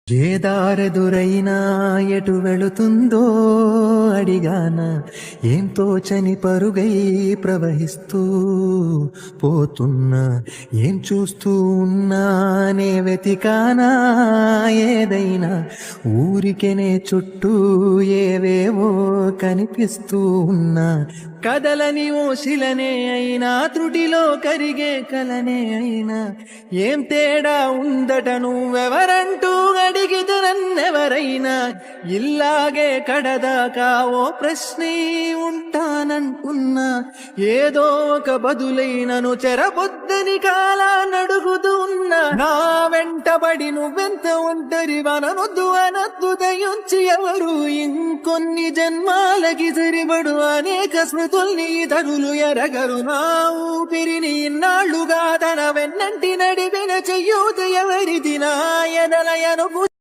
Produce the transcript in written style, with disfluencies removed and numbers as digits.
ఏ దారెదురైనా ఎటు వెళుతుందో అడిగాన ఏం తోచని పరుగై ప్రవహిస్తూ పోతున్నా ఏం చూస్తూ ఉన్నానే వెతికానా ఏదైనా ఊరికెనే చుట్టూ ఏవేవో కనిపిస్తూ ఉన్నా కదలని ఓశిలనే అయినా త్రుటిలో కరిగే కలనే అయినా ఏం తేడా ఉందట నువ్వెవరంటూ అడిగితే నన్నెవరైనా ఇల్లాగే కడదాకా ఓ ప్రశ్నే ఉంటానంటున్నా ఏదో ఒక బదులైనను చెరబొద్దని కాలానడుగుతూ ఉన్నా నా వెంటబడి నువ్వెంత ఒంటరి వననొద్దు అనొద్దు దయించి ఎవరు ఇంకొన్ని జన్మాలకి సరిపడు అనేక స్మృతుల్ని తరులు ఎరగరు నా ఊపిరిని ఇన్నాళ్లుగా తన వెన్నంటి నడిపిన చెయ్యూత ఎవరిది నా ఎదలయను